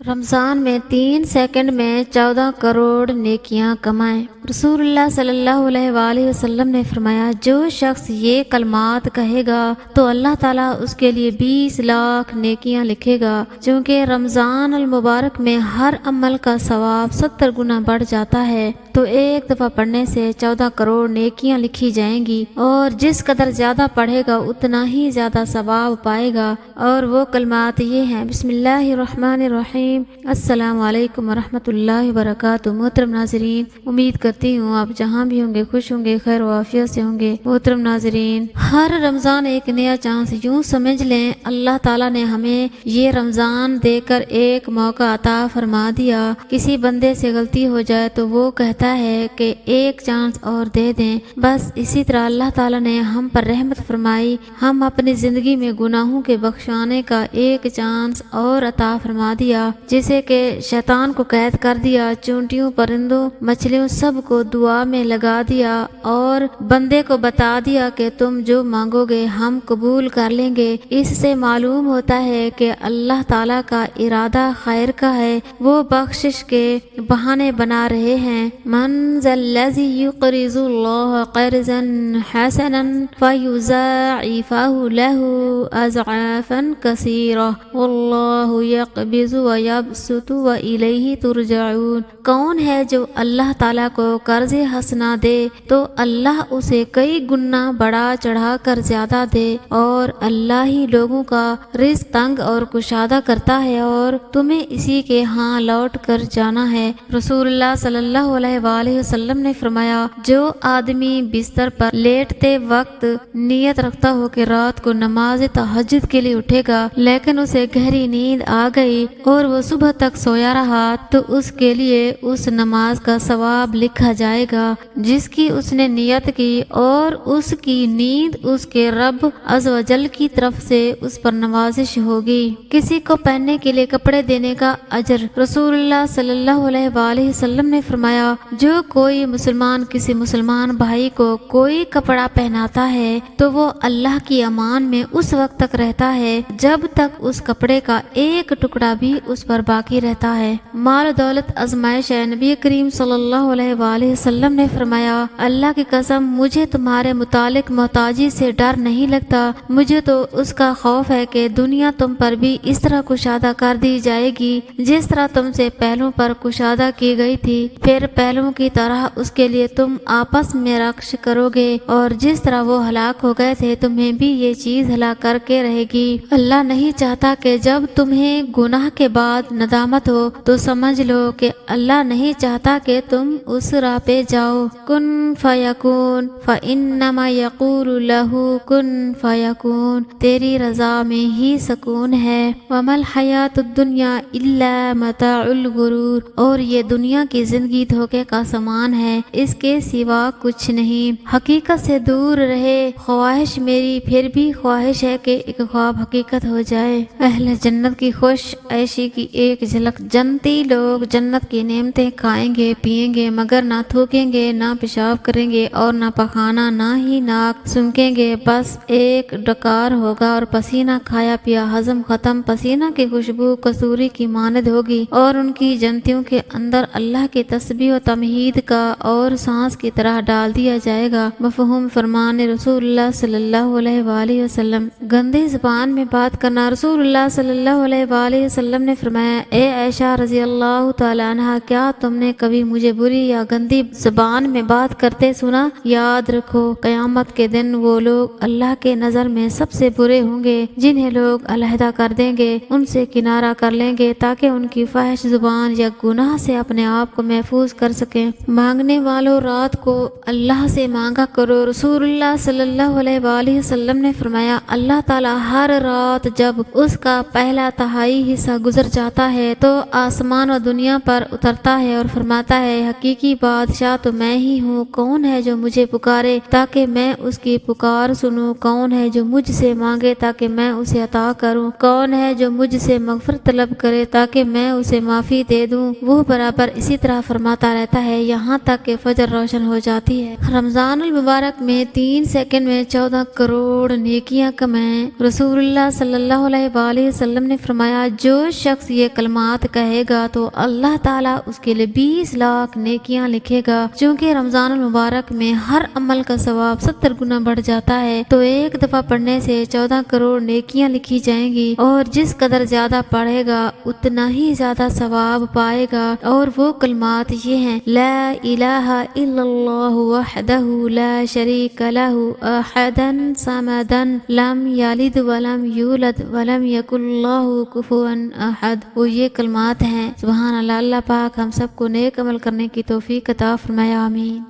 رمضان میں 3 سیکنڈ میں 14 کروڑ نیکیاں کمائیں۔ رسول اللہ صلی اللہ علیہ وآلہ وسلم نے فرمایا، جو شخص یہ کلمات کہے گا تو اللہ تعالیٰ اس کے لیے 20 لاکھ نیکیاں لکھے گا، چونکہ رمضان المبارک میں ہر عمل کا ثواب 70 گنا بڑھ جاتا ہے، تو ایک دفعہ پڑھنے سے 14 کروڑ نیکیاں لکھی جائیں گی، اور جس قدر زیادہ پڑھے گا اتنا ہی زیادہ ثواب پائے گا۔ اور وہ کلمات یہ ہیں: بسم اللہ الرحمن الرحیم، السلام علیکم ورحمۃ اللہ وبرکاتہ۔ محترم ناظرین، امید کرتی ہوں آپ جہاں بھی ہوں گے خوش ہوں گے، خیر و عافیت سے ہوں گے۔ محترم ناظرین، ہر رمضان ایک نیا چانس، یوں سمجھ لیں اللہ تعالیٰ نے ہمیں یہ رمضان دے کر ایک موقع عطا فرما دیا۔ کسی بندے سے غلطی ہو جائے تو وہ کہتا ہے کہ ایک چانس اور دے دیں، بس اسی طرح اللہ تعالیٰ نے ہم پر رحمت فرمائی، ہم اپنی زندگی میں گناہوں کے بخشانے کا ایک چانس اور عطا فرما دیا، جسے کہ شیطان کو قید کر دیا، چونٹیوں، پرندوں، مچھلیوں سب کو دعا میں لگا دیا، اور بندے کو بتا دیا کہ تم جو مانگو گے ہم قبول کر لیں گے۔ اس سے معلوم ہوتا ہے کہ اللہ تعالیٰ کا ارادہ خیر کا ہے، وہ بخشش کے بہانے بنا رہے ہیں۔ من ذا الذی یقرض اللہ قرضا حسنا فیضاعفہ لہ اضعافا کثیرہ واللہ یقبض ویبسط والیہ ترجعون۔ کون ہے جو اللہ تعالیٰ کو قرض حسنا دے تو اللہ اسے کئی گنا بڑھا چڑھا کر زیادہ دے، اور اللہ ہی لوگوں کا رزق تنگ اور کشادہ کرتا ہے، اور تمہیں اسی کے ہاں لوٹ کر جانا ہے۔ رسول اللہ صلی اللہ علیہ وآلہ وسلم نے فرمایا، جو آدمی بستر پر لیٹتے وقت نیت رکھتا ہو کہ رات کو نماز تہجد کے لیے اٹھے گا، لیکن اسے گہری نیند آ گئی اور وہ صبح تک سویا رہا، تو اس کے لیے اس نماز کا ثواب لکھا جائے گا جس کی اس نے نیت کی، اور اس کی نیند اس کے رب عز و جل کی طرف سے اس پر نوازش ہوگی۔ کسی کو پہننے کے لیے کپڑے دینے کا اجر۔ رسول اللہ صلی اللہ علیہ وآلہ وسلم نے فرمایا، جو کوئی مسلمان کسی مسلمان بھائی کو کوئی کپڑا پہناتا ہے تو وہ اللہ کی امان میں اس وقت تک رہتا ہے جب تک اس کپڑے کا ایک ٹکڑا بھی اس پر باقی رہتا ہے۔ مال و دولت آزمائش ہے۔ نبی کریم صلی اللہ علیہ وآلہ وسلم نے فرمایا، اللہ کی قسم مجھے تمہارے متعلق محتاجی سے ڈر نہیں لگتا، مجھے تو اس کا خوف ہے کہ دنیا تم پر بھی اس طرح کشادہ کر دی جائے گی جس طرح تم سے پہلوں پر کشادہ کی گئی تھی، پھر پہلوں کی طرح اس کے لیے تم آپس میں رکش کرو گے، اور جس طرح وہ ہلاک ہو گئے تھے تمہیں بھی یہ چیز ہلاک کر کے رہے گی۔ اللہ نہیں چاہتا کہ جب تمہیں گناہ کے بعد ندامت ہو تو سمجھ لو کہ اللہ نہیں چاہتا کہ تم اس راہ پہ جاؤ۔ کن فیکون فانما یقول لہ کن فیکون، تیری رضا میں ہی سکون ہے۔ وما الحیات الدنیا الا متاع الغرور، اور یہ دنیا کی زندگی دھوکے کا سامان ہے، اس کے سوا کچھ نہیں۔ حقیقت سے دور رہے، خواہش میری پھر بھی خواہش ہے کہ ایک خواب حقیقت ہو جائے۔ اہل جنت کی خوش عیشی کی ایک جھلک۔ جنتی لوگ جنت کی نعمتیں کھائیں گے پیئیں گے، مگر نہ تھوکیں گے، نہ پیشاب کریں گے، اور نہ پخانا، نہ ہی ناک سونکھیں گے، بس ایک ڈکار ہوگا اور پسینہ کھایا پیا ہضم ختم۔ پسینہ کی خوشبو کستوری کی مانند ہوگی، اور ان کی جنتیوں کے اندر اللہ کی تسبیح و تمہید کا اور سانس کی طرح ڈال دیا جائے گا۔ مفہوم فرمان رسول اللہ صلی اللہ علیہ وآلہ وسلم۔ گندی زبان میں بات کرنا۔ رسول اللہ صلی اللہ علیہ وآلہ وسلم نے فرمایا، اے عائشہ رضی اللہ تعالی عنہا، کیا تم نے کبھی مجھے بری یا گندی زبان میں بات کرتے سنا؟ یاد رکھو قیامت کے دن وہ لوگ اللہ کے نظر میں سب سے برے ہوں گے جنہیں لوگ علیحدہ کر دیں گے، ان سے کنارہ کر لیں گے تاکہ ان کی فحش زبان یا گناہ سے اپنے آپ کو محفوظ کر سکیں۔ مانگنے والوں رات کو اللہ سے مانگا کرو۔ رسول اللہ صلی اللہ علیہ وآلہ وسلم نے فرمایا، اللہ تعالیٰ ہر رات جب اس کا پہلا تہائی حصہ گزر جاتا ہے تو آسمان و دنیا پر اترتا ہے اور فرماتا ہے، حقیقی بادشاہ تو میں ہی ہوں، کون ہے جو مجھے پکارے تاکہ میں اس کی پکار سنوں؟ کون ہے جو مجھ سے مانگے تاکہ میں اسے عطا کروں؟ کون ہے جو مجھ سے مغفرت طلب کرے تاکہ میں اسے معافی دے دوں؟ وہ برابر اسی طرح فرماتا رہتا ہے یہاں تک کہ فجر روشن ہو جاتی ہے۔ رمضان المبارک میں 3 سیکنڈ میں 14 کروڑ نیکیاں کمائیں۔ رسول اللہ صلی اللہ علیہ وآلہ وسلم نے فرمایا، جو شخص یہ کلمات کہے گا تو اللہ تعالیٰ اس کے لیے 20 لاکھ نیکیاں لکھے گا، چونکہ رمضان المبارک میں ہر عمل کا ثواب 70 گنا بڑھ جاتا ہے، تو ایک دفعہ پڑھنے سے 14 کروڑ نیکیاں لکھی جائیں گی، اور جس قدر زیادہ پڑھے گا اتنا ہی زیادہ ثواب پائے گا۔ اور وہ کلمات یہ ہیں: لا الہ الا اللہ وحدہ لا شریک لہ احدا صمدا لم یلد ولم یولد ولم یکن لہ کفوا احد۔ وہ یہ کلمات ہیں۔ سبحان اللہ، اللہ پاک ہم سب کو نیک عمل کرنے کی توفیق عطا فرمائے، آمین۔